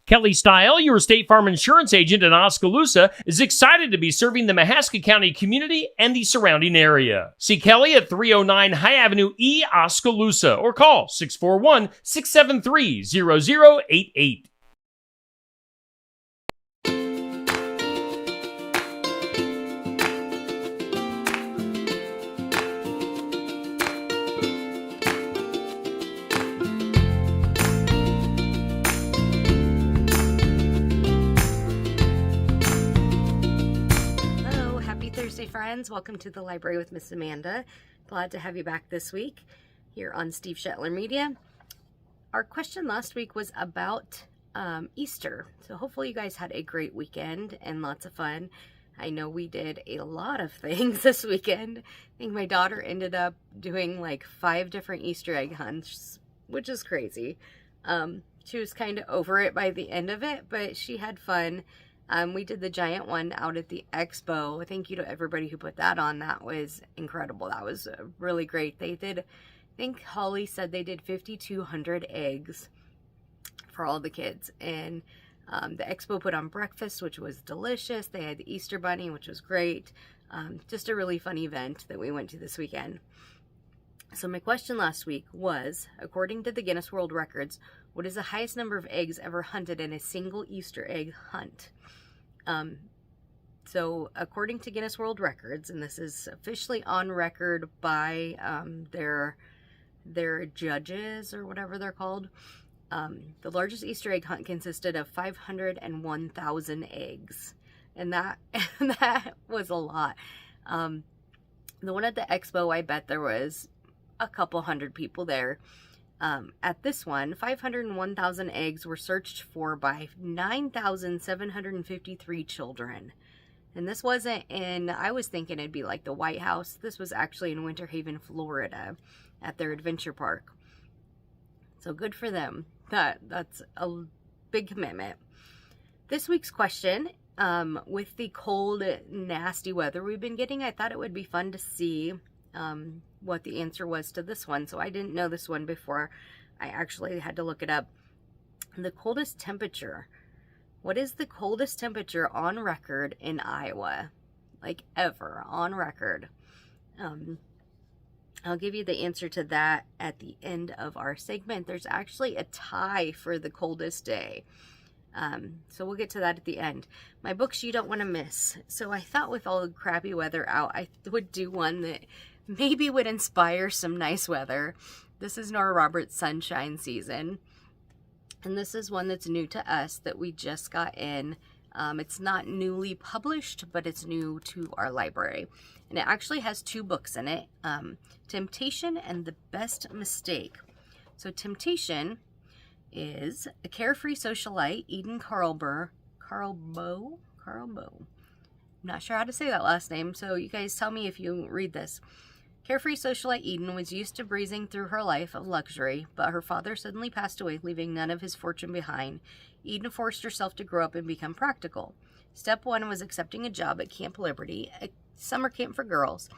Kelly Style, your State Farm insurance agent in Oskaloosa, is excited to be serving the Mahaska County community and the surrounding area. See Kelly at 309 High Avenue E, Oskaloosa, or call 641-673-0088. Friends, welcome to the library with Miss Amanda. Glad to have you back this week here on Steve Shetler Media. Our question last week was about Easter, so hopefully you guys had a great weekend and lots of fun. I know we did a lot of things this weekend. I think my daughter ended up doing like 5 different Easter egg hunts, which is crazy. She was kind of over it by the end of it, but she had fun. We did the giant one out at the expo. Thank you to everybody who put that on. That was incredible. That was really great. They did, I think Holly said they did 5,200 eggs for all the kids. And the expo put on breakfast, which was delicious. They had the Easter bunny, which was great. Just a really fun event that we went to this weekend. So my question last week was, according to the Guinness World Records, what is the highest number of eggs ever hunted in a single Easter egg hunt? So according to Guinness World Records, and this is officially on record by their judges or whatever they're called, the largest Easter egg hunt consisted of 501,000 eggs, and that was a lot. The one at the expo, I bet there was a couple hundred people there. At this one, 501,000 eggs were searched for by 9,753 children. And this wasn't in, I was thinking it'd be like the White House. This was actually in Winter Haven, Florida, at their adventure park. So good for them. That's a big commitment. This week's question, with the cold, nasty weather we've been getting, I thought it would be fun to see what the answer was to this one. So I didn't know this one before. I actually had to look it up. The coldest temperature. What is the coldest temperature on record in Iowa? Like ever on record. I'll give you the answer to that at the end of our segment. There's actually a tie for the coldest day. So we'll get to that at the end. My books you don't want to miss. So I thought with all the crappy weather out, I would do one that maybe would inspire some nice weather. This is Nora Roberts' Sunshine Season. And this is one that's new to us that we just got in. It's not newly published, but it's new to our library. And it actually has 2 books in it. Temptation and The Best Mistake. So Temptation is a carefree socialite, Eden Carlbo. I'm not sure how to say that last name, so you guys tell me if you read this. Carefree socialite Eden was used to breezing through her life of luxury, but her father suddenly passed away, leaving none of his fortune behind. Eden forced herself to grow up and become practical. Step 1 was accepting a job at Camp Liberty, a summer camp for girls.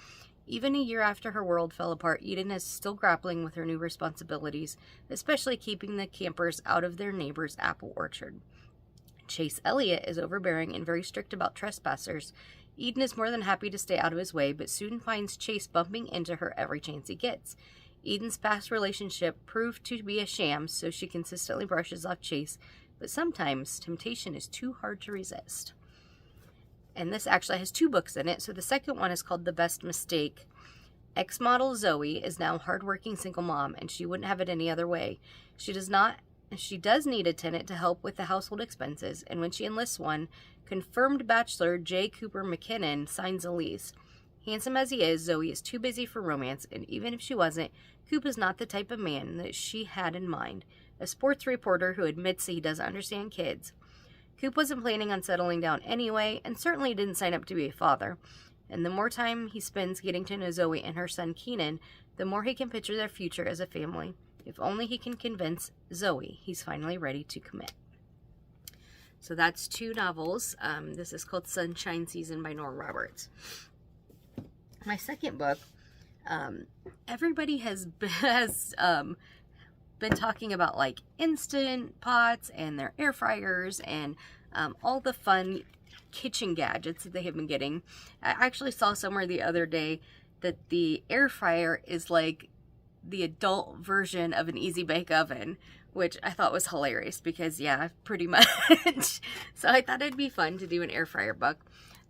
Even a year after her world fell apart, Eden is still grappling with her new responsibilities, especially keeping the campers out of their neighbor's apple orchard. Chase Elliott is overbearing and very strict about trespassers. Eden is more than happy to stay out of his way, but soon finds Chase bumping into her every chance he gets. Eden's past relationship proved to be a sham, so she consistently brushes off Chase, but sometimes temptation is too hard to resist. And this actually has 2 books in it, so the second one is called The Best Mistake. Ex-model Zoe is now a hardworking single mom, and she wouldn't have it any other way. She does need a tenant to help with the household expenses, and when she enlists one, confirmed bachelor J. Cooper McKinnon signs a lease. Handsome as he is, Zoe is too busy for romance, and even if she wasn't, Coop is not the type of man that she had in mind. A sports reporter who admits that he doesn't understand kids. Coop wasn't planning on settling down anyway, and certainly didn't sign up to be a father. And the more time he spends getting to know Zoe and her son Keenan, the more he can picture their future as a family. If only he can convince Zoe he's finally ready to commit. So that's 2 novels. This is called Sunshine Season by Nora Roberts. My second book, everybody has been talking about like Instant Pots and their air fryers and all the fun kitchen gadgets that they have been getting. I actually saw somewhere the other day that the air fryer is like the adult version of an easy bake oven, which I thought was hilarious because yeah, pretty much. So I thought it'd be fun to do an air fryer book.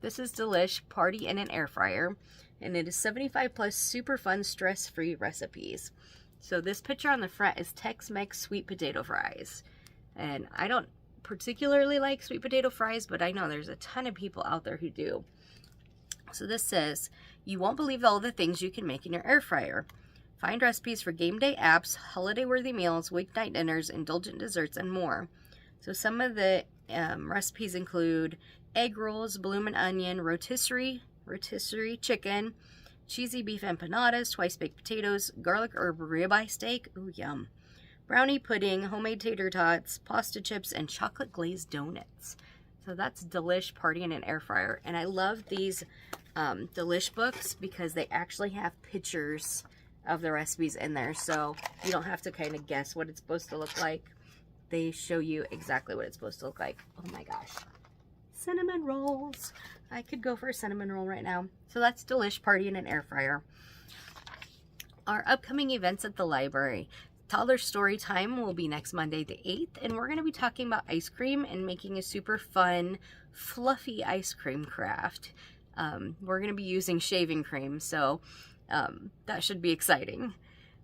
This is Delish Party in an Air Fryer, and it is 75 plus super fun stress-free recipes. So this picture on the front is Tex-Mex sweet potato fries, and I don't particularly like sweet potato fries, but I know there's a ton of people out there who do. So this says, you won't believe all the things you can make in your air fryer. Find recipes for game day apps, holiday-worthy meals, weeknight dinners, indulgent desserts, and more. So some of the recipes include egg rolls, bloomin' onion, rotisserie chicken, cheesy beef empanadas, twice baked potatoes, garlic herb ribeye steak, ooh yum, brownie pudding, homemade tater tots, pasta chips, and chocolate glazed donuts. So that's Delish Party in an Air Fryer. And I love these Delish books because they actually have pictures of the recipes in there, so you don't have to kind of guess what it's supposed to look like. They show you exactly what it's supposed to look like. Oh my gosh. Cinnamon rolls. I could go for a cinnamon roll right now. So that's Delish Party in an Air Fryer. Our upcoming events at the library. Toddler Story Time will be next Monday the 8th, and we're going to be talking about ice cream and making a super fun, fluffy ice cream craft. We're going to be using shaving cream, so that should be exciting.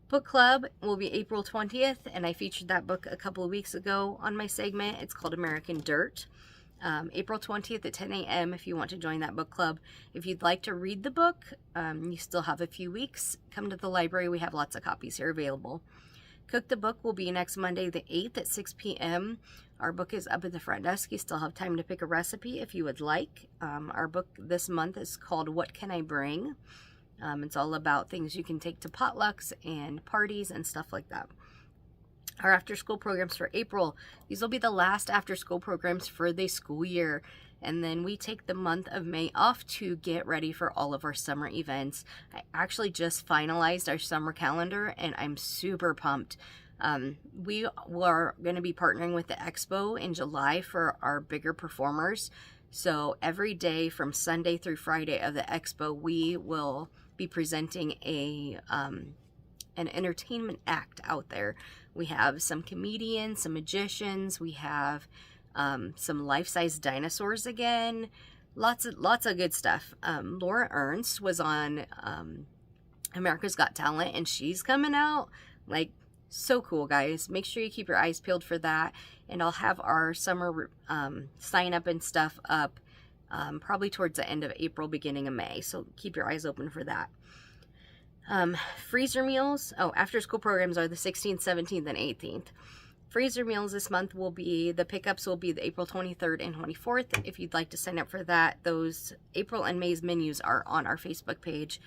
Book Club will be April 20th, and I featured that book a couple of weeks ago on my segment. It's called American Dirt. April 20th at 10 a.m. if you want to join that book club. If you'd like to read the book, you still have a few weeks. Come to the library. We have lots of copies here available. Cook the Book will be next Monday the 8th at 6 p.m. Our book is up at the front desk. You still have time to pick a recipe if you would like. Our book this month is called What Can I Bring? It's all about things you can take to potlucks and parties and stuff like that. Our after-school programs for April. These will be the last after-school programs for the school year. And then we take the month of May off to get ready for all of our summer events. I actually just finalized our summer calendar, and I'm super pumped. We are going to be partnering with the Expo in July for our bigger performers. So every day from Sunday through Friday of the Expo, we will be presenting an entertainment act out there. We have some comedians, some magicians, we have some life-size dinosaurs again, lots of good stuff. Laura Ernst was on America's Got Talent, and she's coming out. Like, so cool, guys. Make sure you keep your eyes peeled for that, and I'll have our summer sign up and stuff up probably towards the end of April, beginning of May, so keep your eyes open for that. Freezer meals. After school programs are the 16th, 17th, and 18th. Freezer meals this month will be, the pickups will be the April 23rd and 24th. If you'd like to sign up for that, those April and May's menus are on our Facebook page.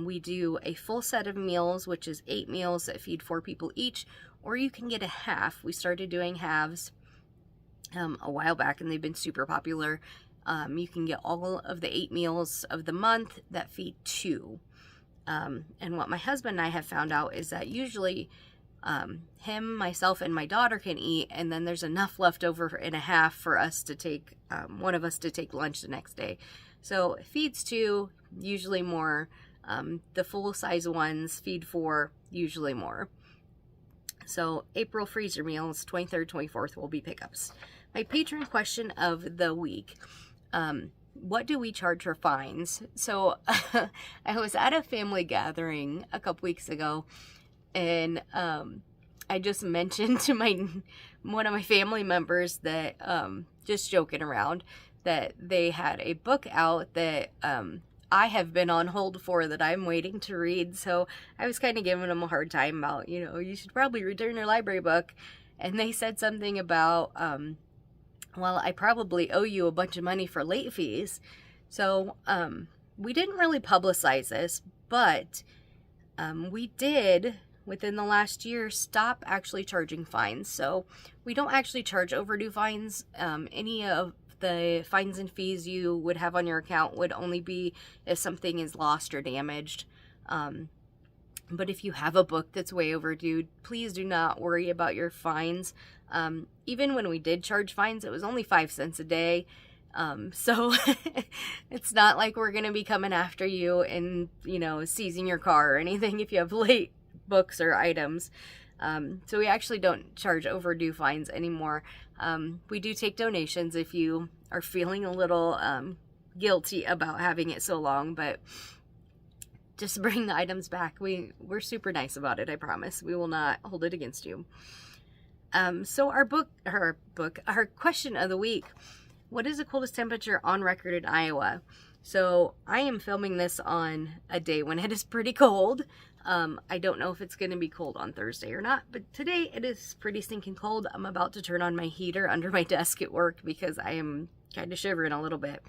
We do a full set of meals, which is 8 meals that feed 4 people each, or you can get a half. We started doing halves a while back, and they've been super popular. You can get all of the 8 meals of the month that feed 2. And what my husband and I have found out is that usually him, myself, and my daughter can eat, and then there's enough left over and a half for us to take, one of us to take lunch the next day. So it feeds 2, usually more. The full-size ones feed 4, usually more. So April freezer meals, 23rd, 24th will be pickups. My patron question of the week. What do we charge for fines? So I was at a family gathering a couple weeks ago, and I just mentioned to one of my family members that, just joking around, that they had a book out that I have been on hold for, that I'm waiting to read. So I was kind of giving them a hard time about, you should probably return your library book. And they said something about, well, I probably owe you a bunch of money for late fees. So we didn't really publicize this, but we did, within the last year, stop actually charging fines. So we don't actually charge overdue fines. Any of the fines and fees you would have on your account would only be if something is lost or damaged. But if you have a book that's way overdue, please do not worry about your fines. Even when we did charge fines, it was only 5 cents a day. So it's not like we're going to be coming after you and, seizing your car or anything if you have late books or items. So we actually don't charge overdue fines anymore. We do take donations if you are feeling a little guilty about having it so long, but just bring the items back. We're super nice about it, I promise. We will not hold it against you. So our question of the week: what is the coldest temperature on record in Iowa? So I am filming this on a day when it is pretty cold. I don't know if it's going to be cold on Thursday or not, but today it is pretty stinking cold. I'm about to turn on my heater under my desk at work because I am kind of shivering a little bit.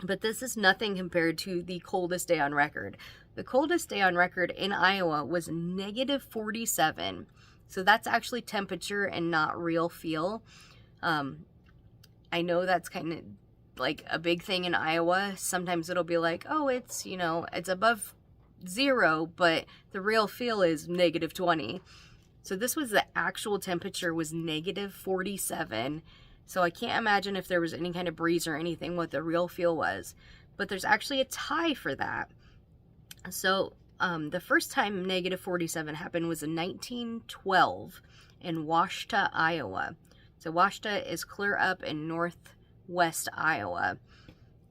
But this is nothing compared to the coldest day on record. The coldest day on record in Iowa was -47. So that's actually temperature and not real feel. I know that's kind of like a big thing in Iowa. Sometimes it'll be like, oh, it's, it's above 0, but the real feel is -20. So this was the actual temperature was -47. So I can't imagine if there was any kind of breeze or anything what the real feel was. But there's actually a tie for that. So the first time -47 happened was in 1912 in Washta, Iowa. So Washta is clear up in northwest Iowa.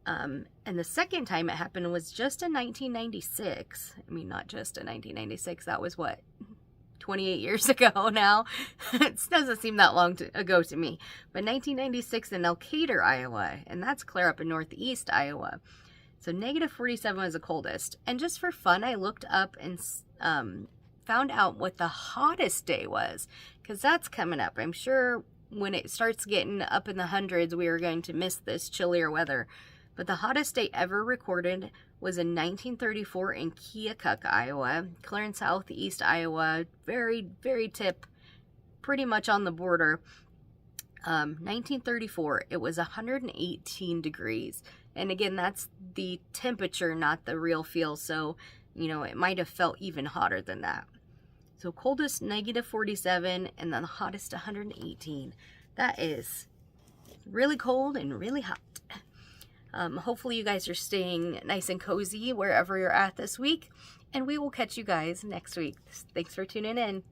And the second time it happened was just in 1996. I mean, not just in 1996. That was what? 28 years ago now. It doesn't seem that long ago to me. But 1996 in Elkader, Iowa. And that's clear up in northeast Iowa. So -47 was the coldest. And just for fun, I looked up and found out what the hottest day was. Because that's coming up. I'm sure when it starts getting up in the hundreds, we are going to miss this chillier weather. But the hottest day ever recorded was in 1934 in Keokuk, Iowa. Clear in southeast Iowa. Very, very tip. Pretty much on the border. 1934, it was 118 degrees. And again, that's the temperature, not the real feel. So, it might have felt even hotter than that. So coldest -47 and then the hottest 118. That is really cold and really hot. Hopefully you guys are staying nice and cozy wherever you're at this week. And we will catch you guys next week. Thanks for tuning in.